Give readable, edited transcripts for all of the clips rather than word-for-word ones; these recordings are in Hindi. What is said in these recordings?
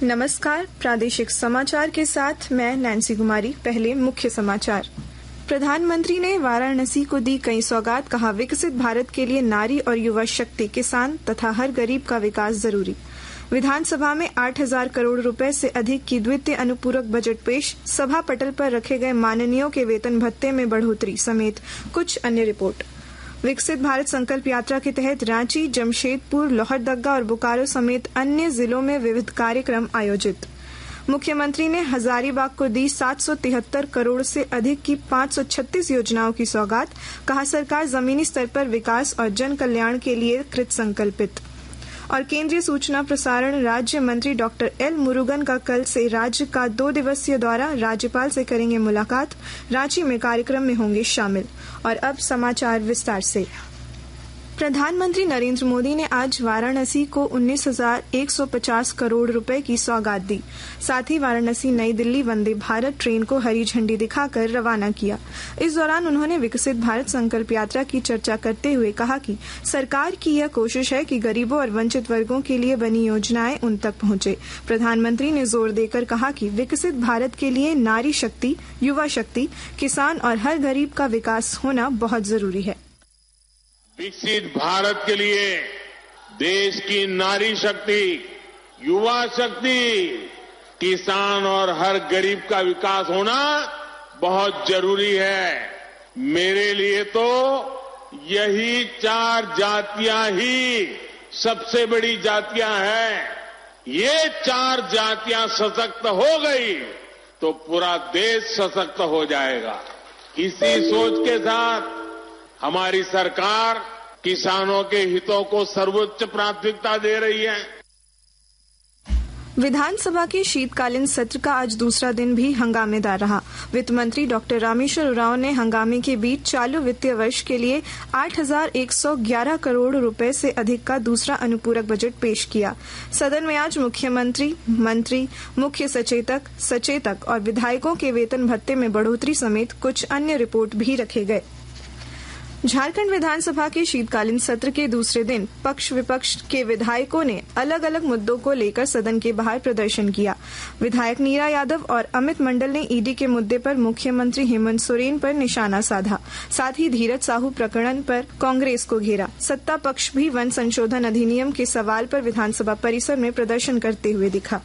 नमस्कार, प्रादेशिक समाचार के साथ मैं नैन्सी कुमारी। पहले मुख्य समाचार। प्रधानमंत्री ने वाराणसी को दी कई सौगात, कहा विकसित भारत के लिए नारी और युवा शक्ति, किसान तथा हर गरीब का विकास जरूरी। विधानसभा में 8,000 करोड़ रुपए से अधिक की द्वितीय अनुपूरक बजट पेश, सभा पटल पर रखे गए माननीयों के वेतन भत्ते में बढ़ोतरी समेत कुछ अन्य रिपोर्ट। विकसित भारत संकल्प यात्रा के तहत रांची, जमशेदपुर, लोहरदगा और बोकारो समेत अन्य जिलों में विविध कार्यक्रम आयोजित। मुख्यमंत्री ने हजारीबाग को दी 773 करोड़ से अधिक की 536 योजनाओं की सौगात, कहा सरकार जमीनी स्तर पर विकास और जन कल्याण के लिए कृत संकल्पित। और केंद्रीय सूचना प्रसारण राज्य मंत्री डॉक्टर एल मुरुगन का कल से राज्य का 2 दिवसीय दौरा, राज्यपाल से करेंगे मुलाकात, रांची में कार्यक्रम में होंगे शामिल। और अब समाचार विस्तार से। प्रधानमंत्री नरेंद्र मोदी ने आज वाराणसी को 19,150 करोड़ रुपए की सौगात दी। साथ ही वाराणसी नई दिल्ली वंदे भारत ट्रेन को हरी झंडी दिखाकर रवाना किया। इस दौरान उन्होंने विकसित भारत संकल्प यात्रा की चर्चा करते हुए कहा कि सरकार की यह कोशिश है कि गरीबों और वंचित वर्गों के लिए बनी योजनाएं उन तक पहुंचे। प्रधानमंत्री ने जोर देकर कहा कि विकसित भारत के लिए नारी शक्ति, युवा शक्ति, किसान और हर गरीब का विकास होना बहुत जरूरी है। विकसित भारत के लिए देश की नारी शक्ति, युवा शक्ति, किसान और हर गरीब का विकास होना बहुत जरूरी है। मेरे लिए तो यही 4 जातियां ही सबसे बड़ी जातियां हैं। ये 4 जातियां सशक्त हो गई तो पूरा देश सशक्त हो जाएगा। इसी सोच के साथ हमारी सरकार किसानों के हितों को सर्वोच्च प्राथमिकता दे रही है। विधानसभा के शीतकालीन सत्र का आज दूसरा दिन भी हंगामेदार रहा। वित्त मंत्री डॉक्टर रामेश्वर उरांव ने हंगामे के बीच चालू वित्तीय वर्ष के लिए 8,111 करोड़ रुपए से अधिक का दूसरा अनुपूरक बजट पेश किया। सदन में आज मुख्यमंत्री, मंत्री, मुख्य सचेतक और विधायकों के वेतन भत्ते में बढ़ोतरी समेत कुछ अन्य रिपोर्ट भी रखे गए। झारखंड विधानसभा के शीतकालीन सत्र के दूसरे दिन पक्ष विपक्ष के विधायकों ने अलग अलग मुद्दों को लेकर सदन के बाहर प्रदर्शन किया। विधायक नीरा यादव और अमित मंडल ने ईडी के मुद्दे पर मुख्यमंत्री हेमंत सोरेन पर निशाना साधा। साथ ही धीरज साहू प्रकरण पर कांग्रेस को घेरा। सत्ता पक्ष भी वन संशोधन अधिनियम के सवाल पर विधानसभा परिसर में प्रदर्शन करते हुए दिखा।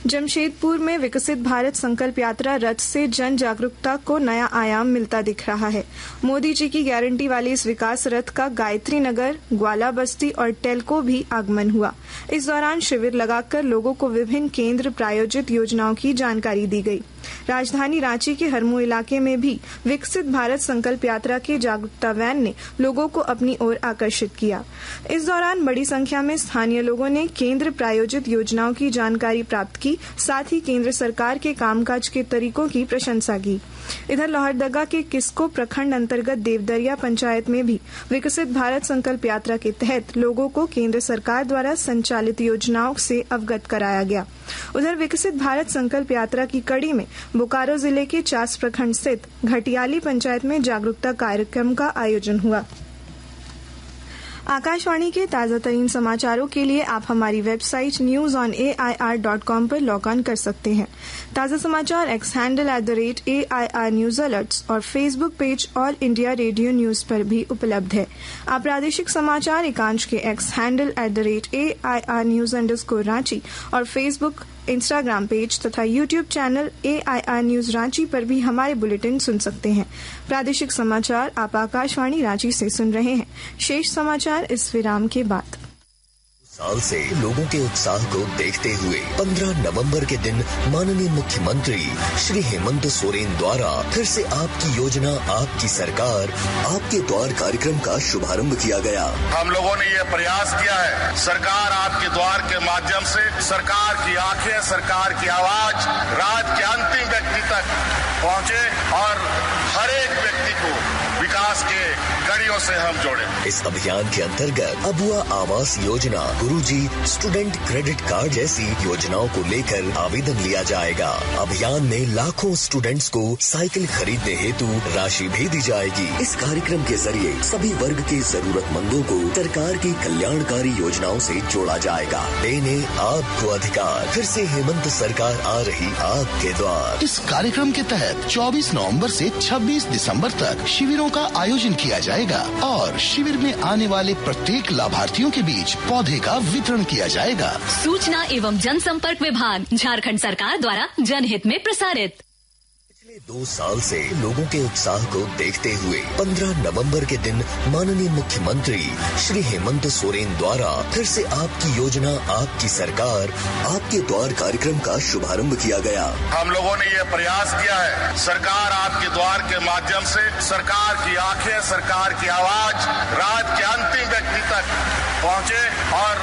जमशेदपुर में विकसित भारत संकल्प यात्रा रथ से जन जागरूकता को नया आयाम मिलता दिख रहा है। मोदी जी की गारंटी वाली इस विकास रथ का गायत्री नगर, ग्वाला बस्ती और टेल्को भी आगमन हुआ। इस दौरान शिविर लगाकर लोगों को विभिन्न केंद्र प्रायोजित योजनाओं की जानकारी दी गई। राजधानी रांची के हरमू इलाके में भी विकसित भारत संकल्प यात्रा के जागरूकता वैन ने लोगों को अपनी ओर आकर्षित किया। इस दौरान बड़ी संख्या में स्थानीय लोगों ने केंद्र प्रायोजित योजनाओं की जानकारी प्राप्त की, साथ ही केंद्र सरकार के कामकाज के तरीकों की प्रशंसा की। इधर लोहरदगा के किस्को प्रखंड अंतर्गत देवदरिया पंचायत में भी विकसित भारत संकल्प यात्रा के तहत लोगों को केंद्र सरकार द्वारा संचालित योजनाओं से अवगत कराया गया। उधर विकसित भारत संकल्प यात्रा की कड़ी में बोकारो जिले के चास प्रखंड स्थित घटियाली पंचायत में जागरूकता कार्यक्रम का आयोजन हुआ। आकाशवाणी के ताजा तरीन समाचारों के लिए आप हमारी वेबसाइट newsonair.com पर लॉग ऑन कर सकते हैं। ताजा समाचार X handle @AIR news alerts और Facebook page All India Radio News पर भी उपलब्ध है। आप प्रादेशिक समाचार एकांश के एक्स हैंडल @AIR न्यूज _ और फेसबुक, इंस्टाग्राम पेज तथा YouTube channel AIR news Ranchi पर भी हमारे बुलेटिन सुन सकते हैं। प्रादेशिक समाचार आप आकाशवाणी रांची से सुन रहे हैं। शेष समाचार इस विराम के बाद। साल से लोगों के उत्साह को देखते हुए 15 नवंबर के दिन माननीय मुख्यमंत्री श्री हेमंत सोरेन द्वारा फिर से आपकी योजना, आपकी सरकार, आपके द्वार कार्यक्रम का शुभारंभ किया गया। हम लोगों ने ये प्रयास किया है, सरकार आपके द्वार के माध्यम से सरकार की आंखें, सरकार की आवाज राज्य के अंतिम व्यक्ति तक पहुंचे और हर एक व्यक्ति को विकास के कड़ियों से हम जोड़े। इस अभियान के अंतर्गत अबुआ आवास योजना, गुरुजी स्टूडेंट क्रेडिट कार्ड जैसी योजनाओं को लेकर आवेदन लिया जाएगा। अभियान में लाखों स्टूडेंट्स को साइकिल खरीदने हेतु राशि भी दी जाएगी। इस कार्यक्रम के जरिए सभी वर्ग के जरूरतमंदों को सरकार की कल्याणकारी योजनाओं से जोड़ा जाएगा। देने आपको अधिकार। फिर से हेमंत सरकार आ रही आपके द्वार। इस कार्यक्रम के तहत 24 नवंबर से 26 दिसंबर तक शिविरों का आयोजन किया जाएगा और शिविर में आने वाले प्रत्येक लाभार्थियों के बीच पौधे का वितरण किया जाएगा। सूचना एवं जनसंपर्क विभाग, झारखंड सरकार द्वारा जनहित में प्रसारित। 2 साल से लोगों के उत्साह को देखते हुए 15 नवंबर के दिन माननीय मुख्यमंत्री श्री हेमंत सोरेन द्वारा फिर से आपकी योजना, आपकी सरकार, आपके द्वार कार्यक्रम का शुभारंभ किया गया। हम लोगों ने ये प्रयास किया है, सरकार आपके द्वार के माध्यम से सरकार की आंखें, सरकार की आवाज राज्य के अंतिम व्यक्ति तक पहुंचे और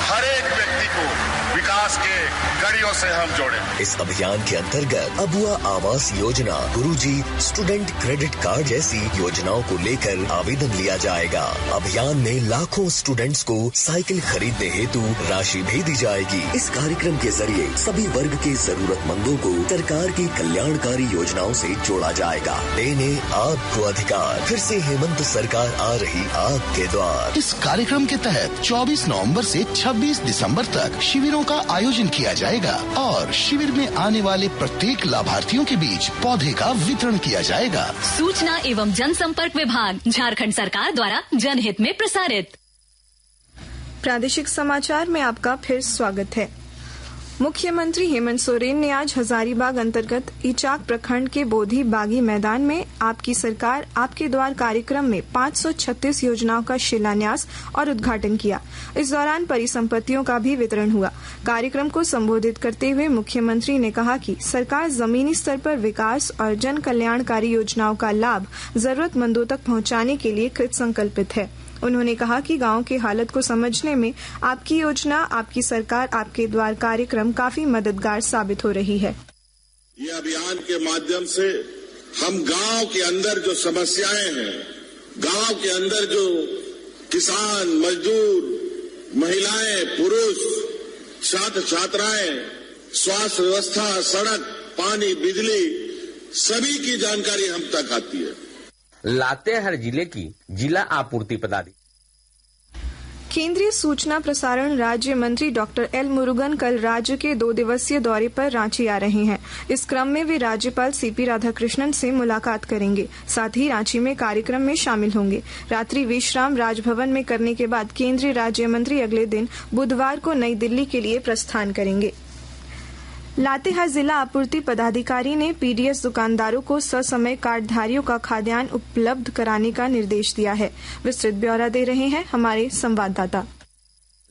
हर एक व्यक्ति को विकास के कड़ियों से हम जोड़े। इस अभियान के अंतर्गत अबुआ आवास योजना, गुरुजी स्टूडेंट क्रेडिट कार्ड जैसी योजनाओं को लेकर आवेदन लिया जाएगा। अभियान में लाखों स्टूडेंट्स को साइकिल खरीदने हेतु राशि भी दी जाएगी। इस कार्यक्रम के जरिए सभी वर्ग के जरूरतमंदों को सरकार की कल्याणकारी योजनाओं से जोड़ा जाएगा। देने आपको अधिकार। फिर से हेमंत सरकार आ रही आपके द्वार। इस कार्यक्रम के तहत 24 नवंबर से 26 दिसंबर तक शिविरों का आयोजन किया जाएगा और शिविर में आने वाले प्रत्येक लाभार्थियों के बीच पौधे का वितरण किया जाएगा। सूचना एवं जनसंपर्क विभाग, झारखंड सरकार द्वारा जनहित में प्रसारित। प्रादेशिक समाचार में आपका फिर स्वागत है। मुख्यमंत्री हेमंत सोरेन ने आज हजारीबाग अंतर्गत इचाक प्रखंड के बोधी बागी मैदान में आपकी सरकार आपके द्वार कार्यक्रम में 536 योजनाओं का शिलान्यास और उद्घाटन किया। इस दौरान परिसंपत्तियों का भी वितरण हुआ। कार्यक्रम को संबोधित करते हुए मुख्यमंत्री ने कहा कि सरकार जमीनी स्तर पर विकास और जन कल्याणकारी योजनाओं का लाभ जरूरतमंदों तक पहुंचाने के लिए कृत संकल्पित है। उन्होंने कहा कि गांव की हालत को समझने में आपकी योजना, आपकी सरकार, आपके द्वार कार्यक्रम काफी मददगार साबित हो रही है। ये अभियान के माध्यम से हम गांव के अंदर जो समस्याएं हैं, गांव के अंदर जो किसान, मजदूर, महिलाएं, पुरुष, छात्र छात्राएं, स्वास्थ्य व्यवस्था, सड़क, पानी, बिजली, सभी की जानकारी हम तक आती है। लातेहार जिले की जिला आपूर्ति पदाधिकारी। केंद्रीय सूचना प्रसारण राज्य मंत्री डॉक्टर एल मुरुगन कल राज्य के 2 दिवसीय दौरे पर रांची आ रहे हैं। इस क्रम में वे राज्यपाल सीपी राधाकृष्णन से मुलाकात करेंगे। साथ ही रांची में कार्यक्रम में शामिल होंगे। रात्रि विश्राम राजभवन में करने के बाद केंद्रीय राज्य मंत्री अगले दिन बुधवार को नई दिल्ली के लिए प्रस्थान करेंगे। लातेहार जिला आपूर्ति पदाधिकारी ने पीडीएस दुकानदारों को ससमय कार्डधारियों का खाद्यान्न उपलब्ध कराने का निर्देश दिया है। विस्तृत ब्यौरा दे रहे हैं हमारे संवाददाता।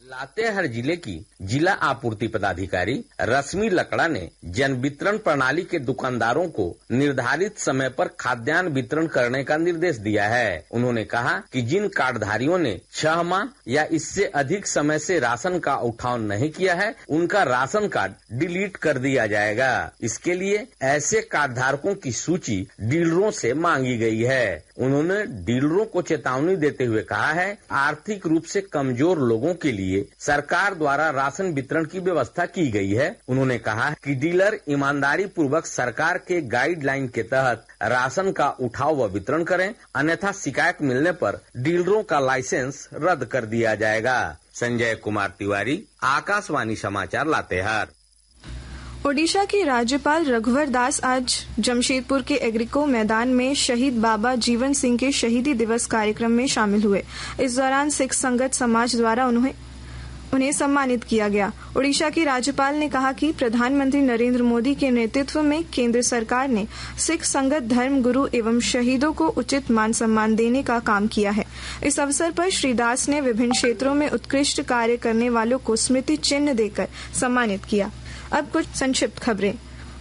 लातेहार जिले की जिला आपूर्ति पदाधिकारी रश्मि लकड़ा ने जन वितरण प्रणाली के दुकानदारों को निर्धारित समय पर खाद्यान्न वितरण करने का निर्देश दिया है। उन्होंने कहा कि जिन कार्डधारियों ने 6 माह या इससे अधिक समय से राशन का उठाव नहीं किया है, उनका राशन कार्ड डिलीट कर दिया जाएगा। इसके लिए ऐसे कार्डधारकों की सूची डीलरों से मांगी गई है। उन्होंने डीलरों को चेतावनी देते हुए कहा है, आर्थिक रूप से कमजोर लोगों के लिए सरकार द्वारा राशन वितरण की व्यवस्था की गई है। उन्होंने कहा कि डीलर ईमानदारी पूर्वक सरकार के गाइडलाइन के तहत राशन का उठाव व वितरण करें, अन्यथा शिकायत मिलने पर डीलरों का लाइसेंस रद्द कर दिया जाएगा। संजय कुमार तिवारी, आकाशवाणी समाचार, लातेहार। ओडिशा के राज्यपाल रघुवर दास आज जमशेदपुर के एग्रीको मैदान में शहीद बाबा जीवन सिंह के शहीदी दिवस कार्यक्रम में शामिल हुए। इस दौरान सिख संगत समाज द्वारा उन्हें सम्मानित किया गया। ओडिशा के राज्यपाल ने कहा कि प्रधानमंत्री नरेंद्र मोदी के नेतृत्व में केंद्र सरकार ने सिख संगत, धर्म गुरु एवं शहीदों को उचित मान सम्मान देने का काम किया है। इस अवसर पर श्री दास ने विभिन्न क्षेत्रों में उत्कृष्ट कार्य करने वालों को स्मृति चिन्ह देकर सम्मानित किया। अब कुछ संक्षिप्त खबरें।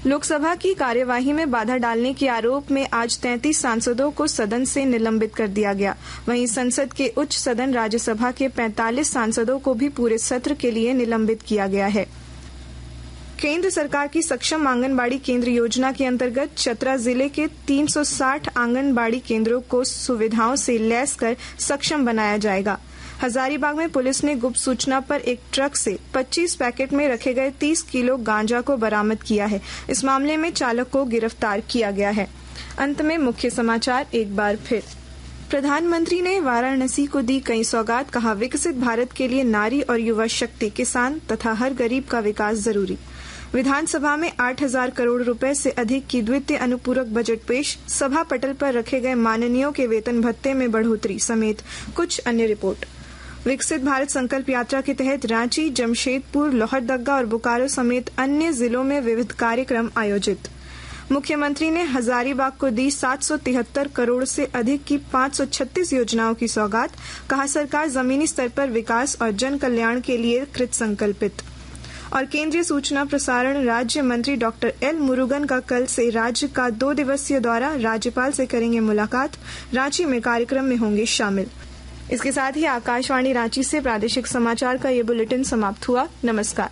लोकसभा की कार्यवाही में बाधा डालने के आरोप में आज 33 सांसदों को सदन से निलंबित कर दिया गया। वहीं संसद के उच्च सदन राज्यसभा के 45 सांसदों को भी पूरे सत्र के लिए निलंबित किया गया है। केंद्र सरकार की सक्षम आंगनबाड़ी केंद्र योजना के अंतर्गत चतरा जिले के 360 आंगनबाड़ी केंद्रों को सुविधाओं से लैस कर सक्षम बनाया जाएगा। हजारीबाग में पुलिस ने गुप्त सूचना पर एक ट्रक से 25 पैकेट में रखे गए 30 किलो गांजा को बरामद किया है। इस मामले में चालक को गिरफ्तार किया गया है। अंत में मुख्य समाचार एक बार फिर। प्रधानमंत्री ने वाराणसी को दी कई सौगात, कहा विकसित भारत के लिए नारी और युवा शक्ति, किसान तथा हर गरीब का विकास जरूरी। विधानसभा में 8,000 करोड़ रुपए से अधिक की द्वितीय अनुपूरक बजट पेश, सभा पटल पर रखे गए माननीयों के वेतन भत्ते में बढ़ोतरी समेत कुछ अन्य रिपोर्ट। विकसित भारत संकल्प यात्रा के तहत रांची, जमशेदपुर, लोहरदगा और बोकारो समेत अन्य जिलों में विविध कार्यक्रम आयोजित। मुख्यमंत्री ने हजारीबाग को दी 773 करोड़ से अधिक की 536 योजनाओं की सौगात, कहा सरकार जमीनी स्तर पर विकास और जन कल्याण के लिए कृत संकल्पित। और केंद्रीय सूचना प्रसारण राज्य मंत्री डॉक्टर एल मुरुगन का कल से राज्य का 2 दिवसीय दौरा, राज्यपाल से करेंगे मुलाकात, रांची में कार्यक्रम में होंगे शामिल। इसके साथ ही आकाशवाणी रांची से प्रादेशिक समाचार का ये बुलेटिन समाप्त हुआ। नमस्कार।